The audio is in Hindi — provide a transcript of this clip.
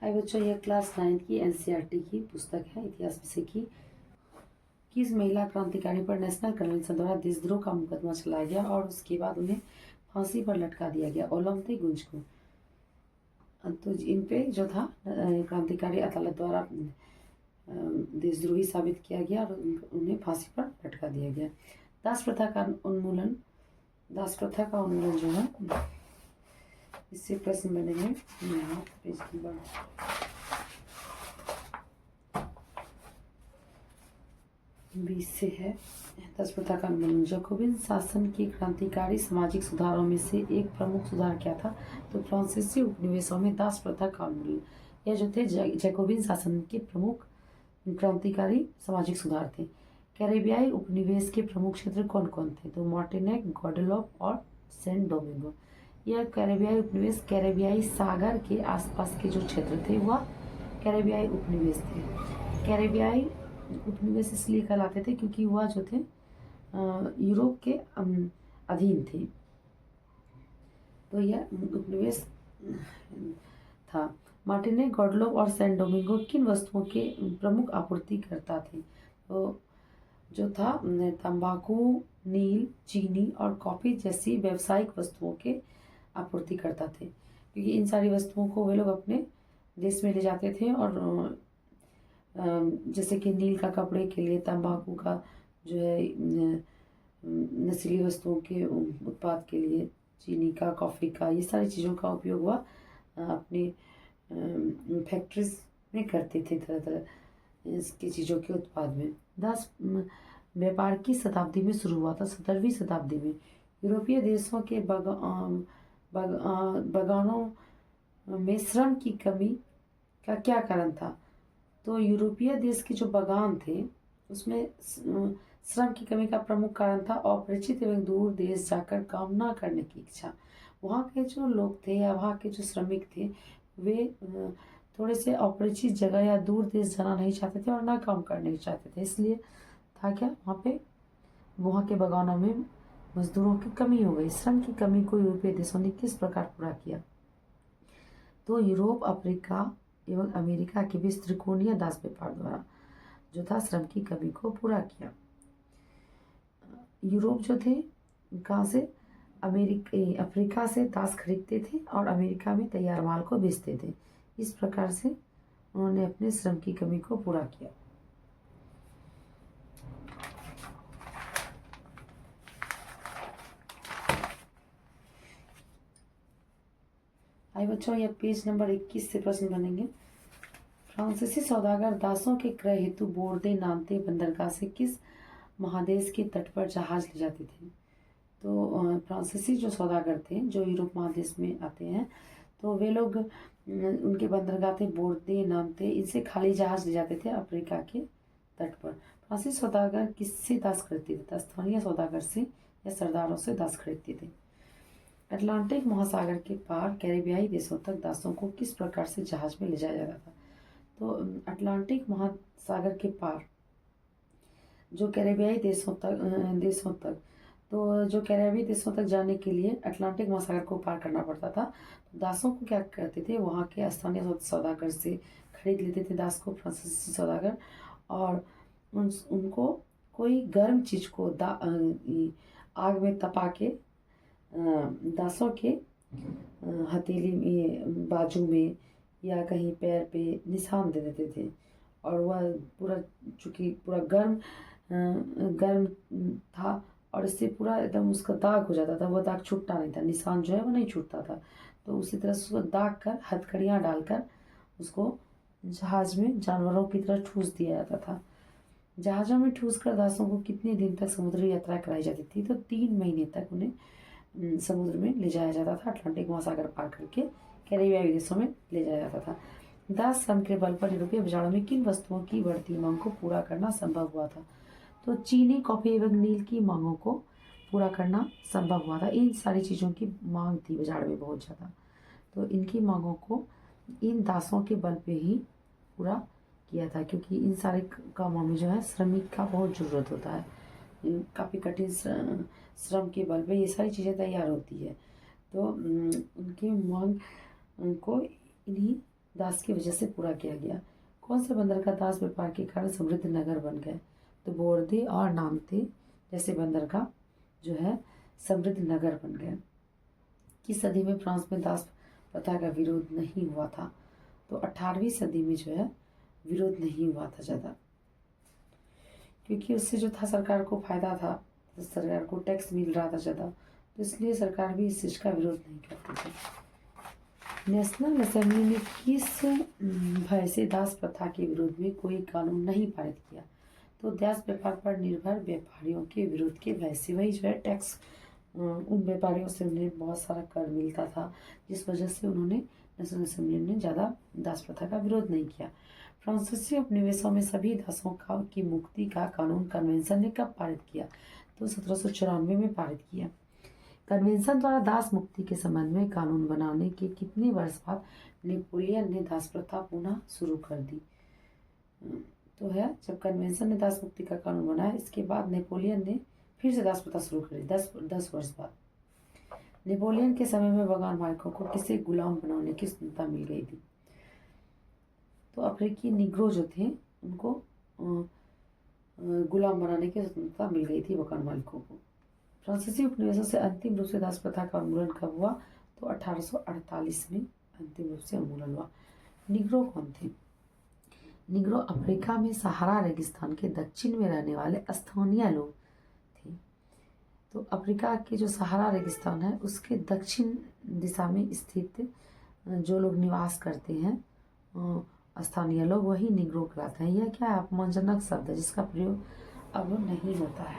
हाय बच्चों, यह क्लास 9 की एनसीईआरटी की पुस्तक है इतिहास विषय की। किस महिला क्रांतिकारी पर नेशनल कन्वेंशन द्वारा देशद्रोह का मुकदमा चलाया गया और उसके बाद उन्हें फांसी पर लटका दिया गया? ओलंते गुंज को। तो इन पे जो था क्रांतिकारी अदालत द्वारा देशद्रोही साबित किया गया और उन्हें फांसी पर लटका दिया गया। दास प्रथा का उन्मूलन जो है, इससे प्रश्न बनेंगे। यहाँ पेज नंबर 20 से है। दास प्रथा का उन्मूलन। जैकोबिन शासन के क्रांतिकारी सामाजिक सुधारों में से एक प्रमुख सुधार क्या था? तो फ्रांसीसी उपनिवेशों में दास प्रथा का उन्मूलन। यह जो थे जैकोबिन शासन के प्रमुख क्रांतिकारी सामाजिक सुधार थे। कैरेबियाई उपनिवेश के प्रमुख क्षेत्र कौन कौन थे? तो मार्टिनेक, ग्वाडेलूप और सेंट डोमिंगो। यह कैरेबियाई उपनिवेश कैरेबियाई सागर के आसपास के जो क्षेत्र थे वह कैरेबियाई उपनिवेश थे। कैरेबियाई उपनिवेश इसलिए कहलाते थे क्योंकि वह जो थे यूरोप के अधीन थे, तो यह उपनिवेश था। मार्टिनेक, ग्वाडेलूप और सैन डोमिंगो किन वस्तुओं के प्रमुख आपूर्तिकर्ता थे? तो जो था तंबाकू, नील, चीनी और कॉफी जैसी व्यावसायिक वस्तुओं के आपूर्तिकर्ता थे, क्योंकि इन सारी वस्तुओं को वे लोग अपने देश में ले जाते थे। और जैसे कि नील का कपड़े के लिए, तंबाकू का जो है नशीली वस्तुओं के उत्पाद के लिए, चीनी का, कॉफ़ी का, ये सारी चीज़ों का उपयोग वह अपने फैक्ट्रीज में करते थे, तरह तरह इसकी चीज़ों के उत्पाद में। दास व्यापार की शताब्दी में शुरू हुआ था, 17वीं शताब्दी में। यूरोपीय देशों के बागानों में श्रम की कमी का क्या कारण था? तो यूरोपीय देश के जो बागान थे उसमें श्रम की कमी का प्रमुख कारण था अपरिचित एवं दूर देश जाकर काम ना करने की इच्छा। वहाँ के जो लोग थे या वहाँ के जो श्रमिक थे वे थोड़े से अपरिचित जगह या दूर देश जाना नहीं चाहते थे और ना काम करने चाहते थे। इसलिए था क्या, वहाँ के बागानों में मजदूरों की कमी हो गई। श्रम की कमी को यूरोपीय देशों ने किस प्रकार पूरा किया? तो यूरोप, अफ्रीका एवं अमेरिका के बीच त्रिकोणीय दास व्यापार द्वारा जो था श्रम की कमी को पूरा किया। यूरोप जो थे कहाँ से? अफ्रीका से दास खरीदते थे और अमेरिका में तैयार माल को बेचते थे। इस प्रकार से उन्होंने अपने श्रम की कमी को पूरा किया। आइए बच्चों, यह पेज नंबर 21 से प्रश्न बनेंगे। फ्रांसीसी सौदागर दासों के क्रय हेतु बोर्दे नांते बंदरगाह से किस महादेश के तट पर जहाज ले जाते थे? तो फ्रांसीसी जो सौदागर थे जो यूरोप महादेश में आते हैं, तो वे लोग उनके बंदरगाह थे बोर्दे नांते, इनसे खाली जहाज ले जाते थे अफ्रीका के तट पर। फ्रांसीसी सौदागर किससे दास खरीदते थे? स्थानीय सौदागर से या सरदारों से दास खरीदते थे। अटलांटिक महासागर के पार कैरेबियाई देशों तक दासों को किस प्रकार से जहाज में ले जाया जाता था? तो अटलांटिक महासागर के पार जो कैरेबियाई देशों तक तो जो कैरेबियाई देशों तक जाने के लिए अटलांटिक महासागर को पार करना पड़ता था। तो दासों को क्या करते थे, वहाँ के स्थानीय सौदागर से खरीद लेते थे दास को, फ्रांसीसी सौदागर, और उनको कोई गर्म चीज को आग में तपा के दासों के हथेली में, बाजू में या कहीं पैर पे निशान दे देते थे। और वह चूंकि पूरा गर्म था और इससे पूरा एकदम उसका दाग हो जाता था, वह दाग छूटता नहीं था, निशान जो है वो नहीं छूटता था। तो उसी तरह से उसको दाग कर हथकड़ियाँ डालकर उसको जहाज में जानवरों की तरह ठूस दिया जाता था। जहाज़ों में ठूस कर दासों को कितने दिन तक समुद्री यात्रा कराई जाती थी? तो 3 महीने तक उन्हें समुद्र में ले जाया जाता था, अटलांटिक महासागर पार करके कैरेबियाई देशों में ले जाया जाता था। दास श्रम के बल पर यूरोपीय बाजारों में किन वस्तुओं की बढ़ती मांग को पूरा करना संभव हुआ था? तो चीनी, कॉफी एवं नील की मांगों को पूरा करना संभव हुआ था। इन सारी चीज़ों की मांग थी बाजार में बहुत ज़्यादा, तो इनकी मांगों को इन दासों के बल पे ही पूरा किया था, क्योंकि इन सारे कामों में जो है श्रमिक का बहुत ज़रूरत होता है। काफ़ी कठिन श्रम के बल पे ये सारी चीज़ें तैयार होती है। तो उनकी मांग को इन्हीं दास की वजह से पूरा किया गया। कौन से बंदरगाह दास व्यापार के कारण समृद्ध नगर बन गए? तो बोर्दे और नामते जैसे बंदरगाह जो है समृद्ध नगर बन गए। किस सदी में फ्रांस में दास प्रथा का विरोध नहीं हुआ था? तो 18वीं सदी में जो है विरोध नहीं हुआ था ज़्यादा, क्योंकि उससे जो था सरकार को फायदा था, तो सरकार को टैक्स मिल रहा था ज़्यादा, तो इसलिए सरकार भी इस चीज़ का विरोध नहीं करती थी। नेशनल असेंबली ने किस भय से दास प्रथा के विरोध में कोई कानून नहीं पारित किया? तो दास व्यापार पर निर्भर व्यापारियों के विरोध के भय से, वही जो है टैक्स, उन व्यापारियों से उन्हें बहुत सारा कर मिलता था, जिस वजह से उन्होंने नेशनल असेंबली ने ज़्यादा दास प्रथा का विरोध नहीं किया। फ्रांसीसी उपनिवेशों में सभी दासों की मुक्ति का कानून कन्वेंशन ने कब पारित किया? तो 1794 में पारित किया। कन्वेंशन द्वारा दास मुक्ति के संबंध में कानून बनाने के कितने वर्ष बाद नेपोलियन ने दास प्रथा पुनः शुरू कर दी? तो है जब कन्वेंशन ने दास मुक्ति का कानून बनाया, इसके बाद नेपोलियन ने फिर से दास प्रथा शुरू करी 10 वर्ष बाद। नेपोलियन के समय में बगान मालिकों को किसे गुलाम बनाने की स्वतंत्रता मिल गई थी? तो अफ्रीकी निग्रो जो थे उनको गुलाम बनाने की स्वतंत्रता मिल गई थी बगान मालिकों को। फ्रांसीसी उपनिवेशों से अंतिम रूप से दास प्रथा का उन्मूलन कब हुआ? तो 1848 में अंतिम रूप से उन्मूलन हुआ। निग्रो कौन थे? निग्रो अफ्रीका में सहारा रेगिस्तान के दक्षिण में रहने वाले स्थानीय लोग थे। तो अफ्रीका के जो सहारा रेगिस्तान है उसके दक्षिण दिशा में स्थित जो लोग निवास करते हैं स्थानीय लोग, वही निग्रो कहलाते हैं। यह क्या अपमानजनक शब्द है जिसका प्रयोग अब नहीं होता है।